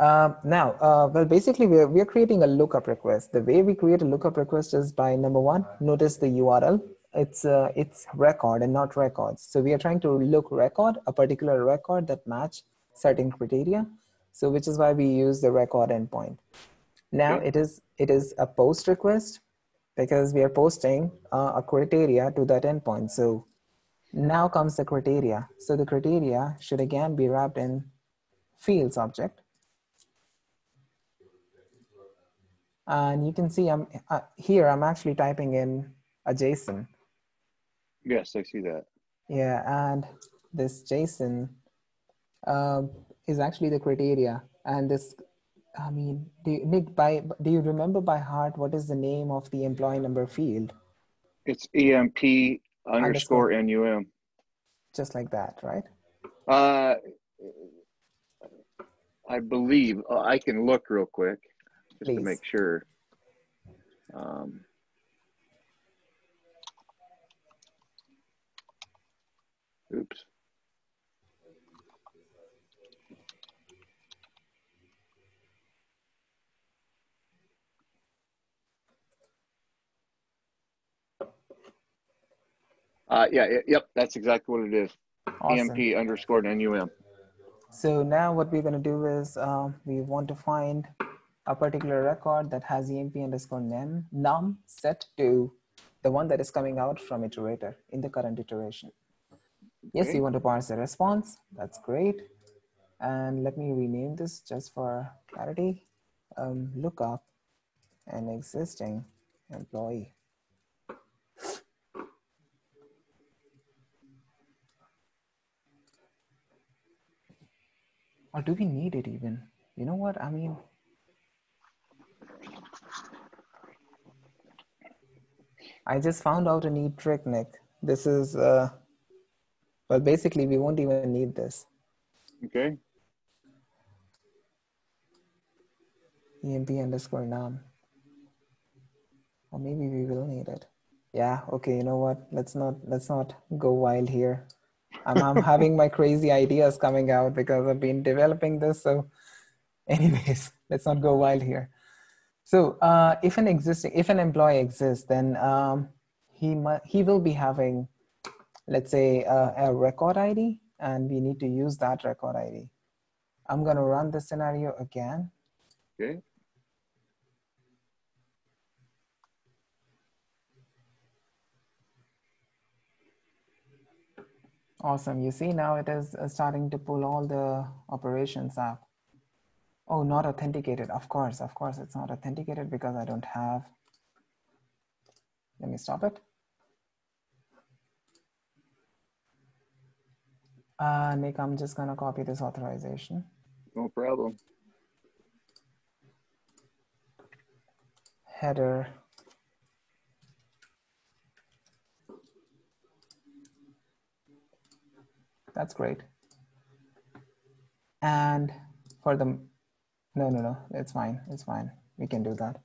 well, basically we're creating a lookup request. The way we create a lookup request is by number one, notice the URL. It's record and not records. So we are trying to look record, a particular record that match certain criteria. So which is why we use the record endpoint. Now it is a post request because we are posting a criteria to that endpoint. So now comes the criteria. So the criteria should again be wrapped in fields object. And you can see here I'm actually typing in a JSON. Yes, I see that. Yeah, and this JSON is actually the criteria. And this, I mean, Nick, do you remember by heart what is the name of the employee number field? It's EMP_NUM. Just like that, right? I believe I can look real quick just Please. to make sure. Oops. Yep, that's exactly what it is. Awesome. EMP_NUM. So now what we're going to do is we want to find a particular record that has EMP_num set to the one that is coming out from Iterator in the current iteration. Yes, Okay. you want to parse the response. That's great. And let me rename this just for clarity. Look up an existing employee. Or do we need it even? You know what? I mean, I just found out a neat trick, Nick. This is, well, basically we won't even need this. Okay. emp_num. Or maybe we will need it. Yeah, okay, you know what? Let's not go wild here. I'm having my crazy ideas coming out because I've been developing this. So anyways, let's not go wild here. So if an employee exists, then he will be having, let's say, a record ID, and we need to use that record ID. I'm going to run the scenario again. Okay. Awesome. You see now it is starting to pull all the operations up. Oh, not authenticated. Of course, it's not authenticated because I don't have. Let me stop it. Nick, I'm just going to copy this authorization. No problem. Header. That's great. And for the, no, it's fine. It's fine. We can do that.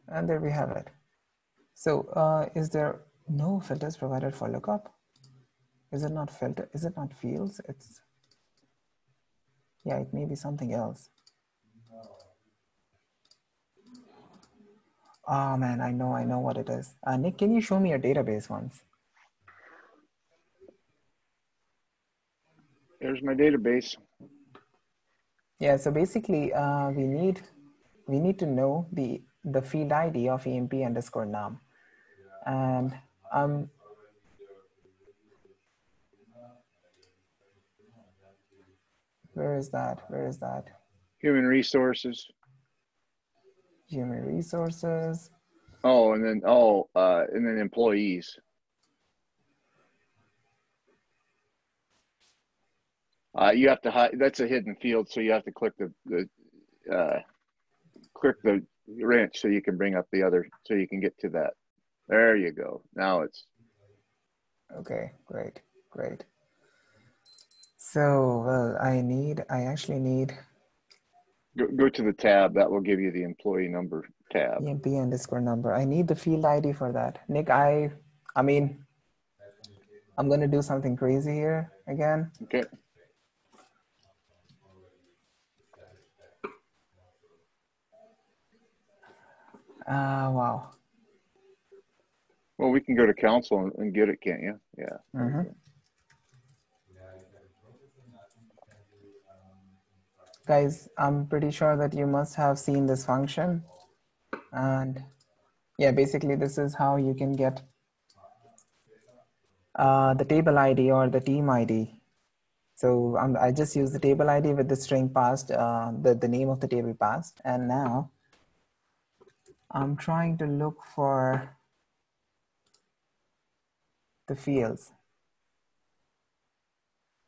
And there we have it. So is there no filters provided for lookup? Is it not filter? Is it not fields? It's, yeah, it may be something else. Oh man, I know what it is. Nick, can you show me your database once? There's my database. Yeah, so basically we need to know the field ID of emp_num. And where is that? Human resources. Human resources. Oh, and then employees. You have to hide. That's a hidden field, so you have to click click the wrench so you can bring up the other, so you can get to that. There you go. Now it's okay. Great. So well, I actually need go to the tab that will give you the employee number tab. emp_number. I need the field ID for that. Nick, I mean, I'm gonna do something crazy here again. Okay. Wow. Well, we can go to council and get it, can't you? Yeah. Mm-hmm. Guys, I'm pretty sure that you must have seen this function. And yeah, basically this is how you can get the table ID or the team ID. So I just use the table ID with the string passed, the name of the table passed. And now I'm trying to look for the fields.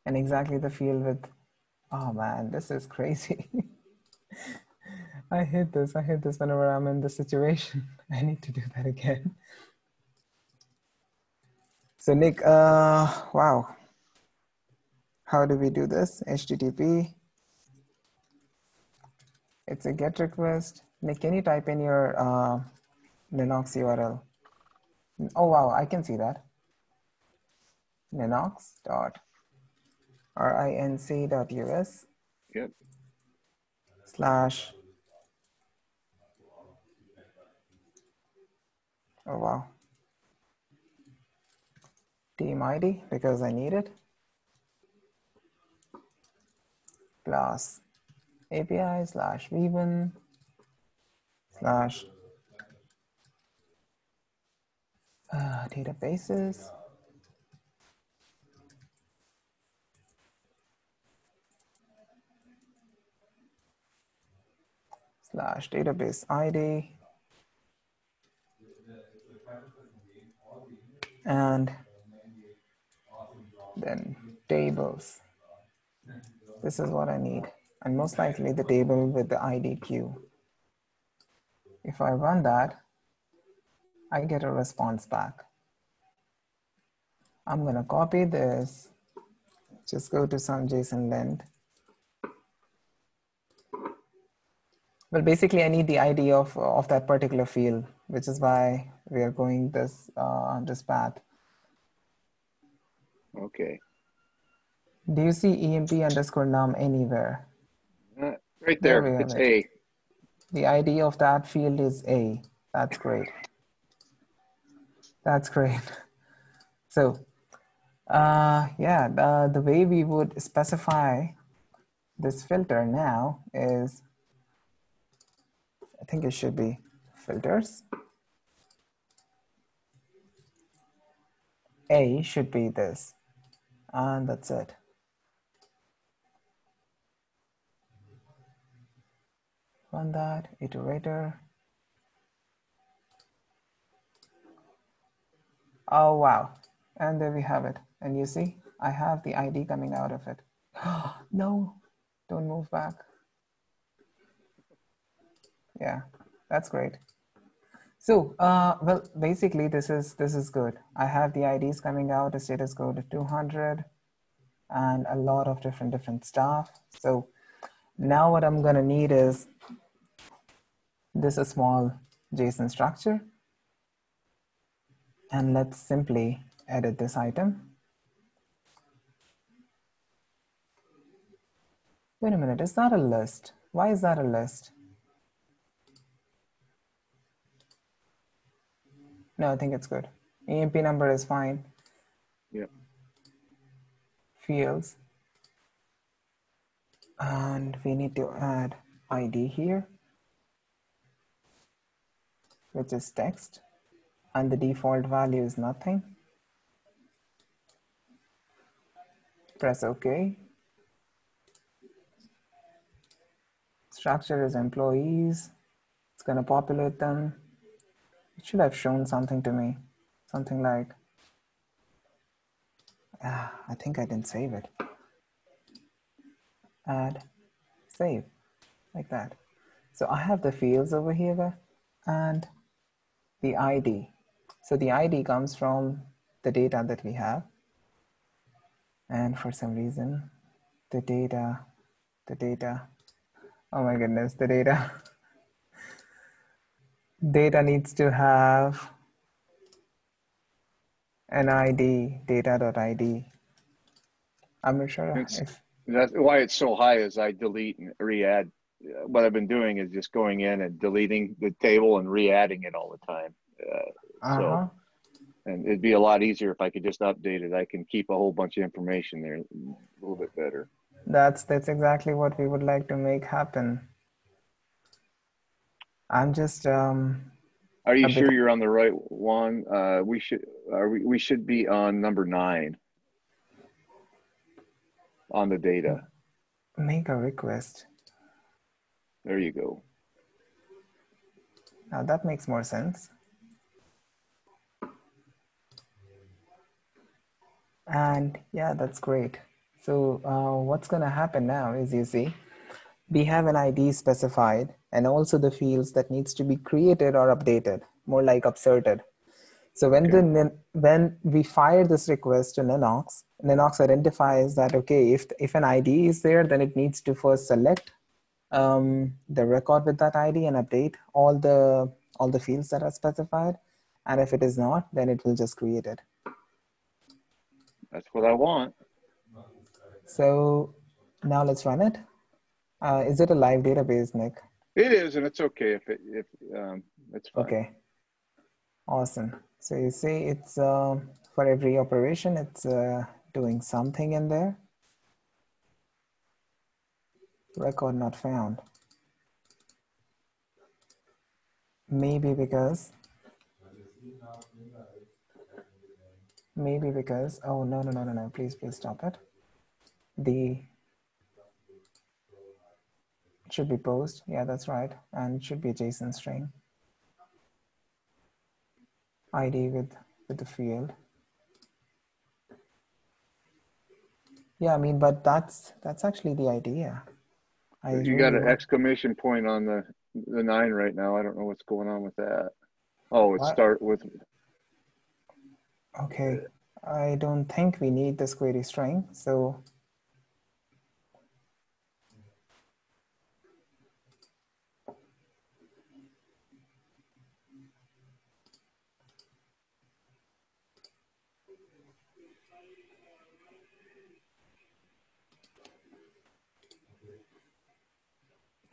And exactly the field with, oh man, this is crazy. I hate this whenever I'm in this situation. I need to do that again. So Nick, wow. How do we do this? HTTP. It's a GET request. Nick, can you type in your Ninox URL? Oh, wow, I can see that. Ninox.rinc.us. Yep. / oh, wow. Team ID, because I need it. Plus API /v1 / databases. Slash database ID. And then tables. This is what I need. And most likely the table with the ID queue. If I run that, I get a response back. I'm gonna copy this, just go to some JSON lint. Well, basically I need the ID of that particular field, which is why we are going this, this path. Okay. Do you see emp_num anywhere? Right there, it's A. The ID of that field is A. That's great. That's great. So, yeah, the way we would specify this filter now is, I think it should be filters. A should be this, and that's it. Run that, iterator. Oh, wow. And there we have it. And you see, I have the ID coming out of it. No, don't move back. Yeah, that's great. So, well, basically this is good. I have the IDs coming out, the status code 200 and a lot of different stuff. So now what I'm gonna need is this a small JSON structure. And let's simply edit this item. Wait a minute, is that a list? Why is that a list? No, I think it's good. EMP number is fine. Yep. Fields. And we need to add ID here, which is text. And the default value is nothing. Press OK. Structure is employees. It's going to populate them. It should have shown something to me. Something like, I think I didn't save it. Add, save, like that. So I have the fields over here and the ID. So the ID comes from the data that we have. And for some reason, the data, oh my goodness, the data needs to have an ID, data.id. I'm not sure if. That's why it's so high is I delete and re-add. What I've been doing is just going in and deleting the table and re-adding it all the time. So, and it'd be a lot easier if I could just update it. I can keep a whole bunch of information there a little bit better. That's exactly what we would like to make happen. I'm just. Are you sure you're on the right one? We should be on number 9 on the data. Make a request. There you go. Now that makes more sense. And yeah, that's great. So what's going to happen now is, you see, we have an ID specified and also the fields that needs to be created or updated, more like upserted. So when we fire this request to Ninox, Ninox identifies that, okay, if an ID is there, then it needs to first select the record with that ID and update all the fields that are specified. And if it is not, then it will just create it. That's what I want. So now let's run it. Is it a live database, Nick? It is, and it's okay if it's fine. Okay. Awesome. So you see, it's for every operation, it's doing something in there. Record not found. Maybe because maybe because, oh, no, please stop it. It should be post. Yeah, that's right. And it should be a JSON string. ID with the field. Yeah, I mean, but that's actually the idea. You got an exclamation point on the 9 right now. I don't know what's going on with that. Oh, it start with. Okay, I don't think we need this query string. So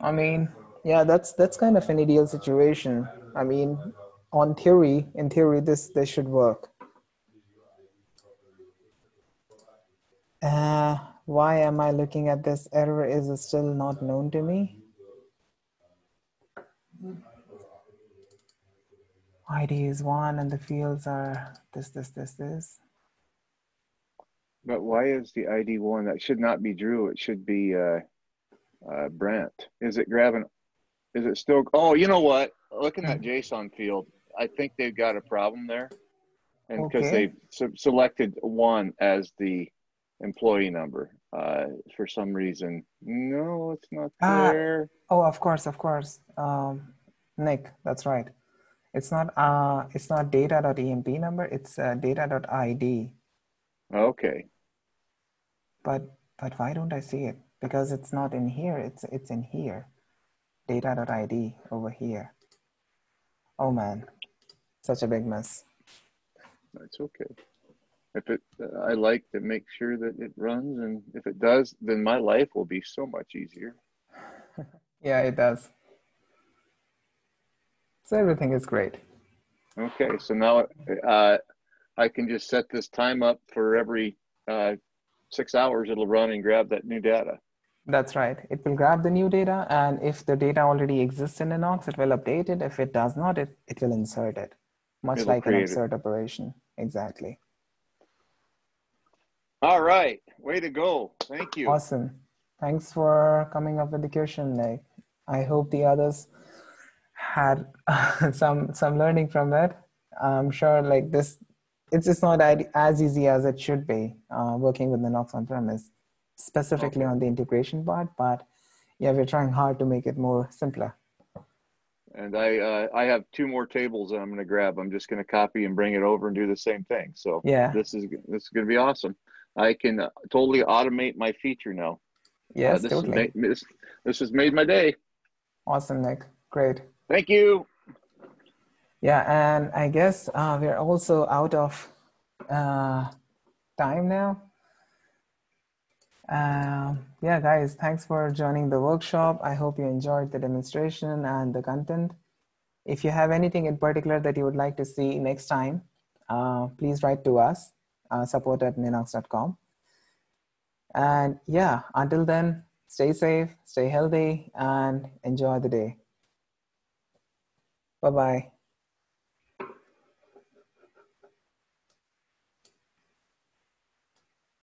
I mean, yeah, that's kind of an ideal situation. I mean, in theory, this should work. Why am I looking at this? Error is still not known to me. ID is 1 and the fields are this. But why is the ID 1? That should not be Drew. It should be Brent. Is it grabbing? Is it still? Oh, you know what? Looking at JSON field, I think they've got a problem there. And because they've selected 1 as the employee number for some reason. No, it's not there. Oh, of course. Nick, that's right. It's not data.emp number, it's data.id. Okay. But why don't I see it? Because it's not in here, it's in here. Data.id over here. Oh man, such a big mess. That's okay. If it, I like to make sure that it runs, and if it does, then my life will be so much easier. Yeah, it does. So everything is great. Okay, so now I can just set this time up for every 6 hours. It'll run and grab that new data. That's right. It will grab the new data, and if the data already exists in Ninox, it will update it. If it does not, it will insert it, much like an insert operation. Exactly. All right, way to go. Thank you. Awesome. Thanks for coming up with the question, Nick. I hope the others had some learning from it. I'm sure like this, it's just not as easy as it should be working with Ninox on-premise, specifically on the integration part, but yeah, we're trying hard to make it more simpler. And I have 2 more tables that I'm going to grab. I'm just going to copy and bring it over and do the same thing. So yeah, this is going to be awesome. I can totally automate my feature now. Yes, totally. This has made my day. Awesome, Nick. Great. Thank you. Yeah, and I guess we're also out of time now. Yeah, guys, thanks for joining the workshop. I hope you enjoyed the demonstration and the content. If you have anything in particular that you would like to see next time, please write to us, support@ninox.com. And yeah, until then, stay safe, stay healthy, and enjoy the day. Bye-bye.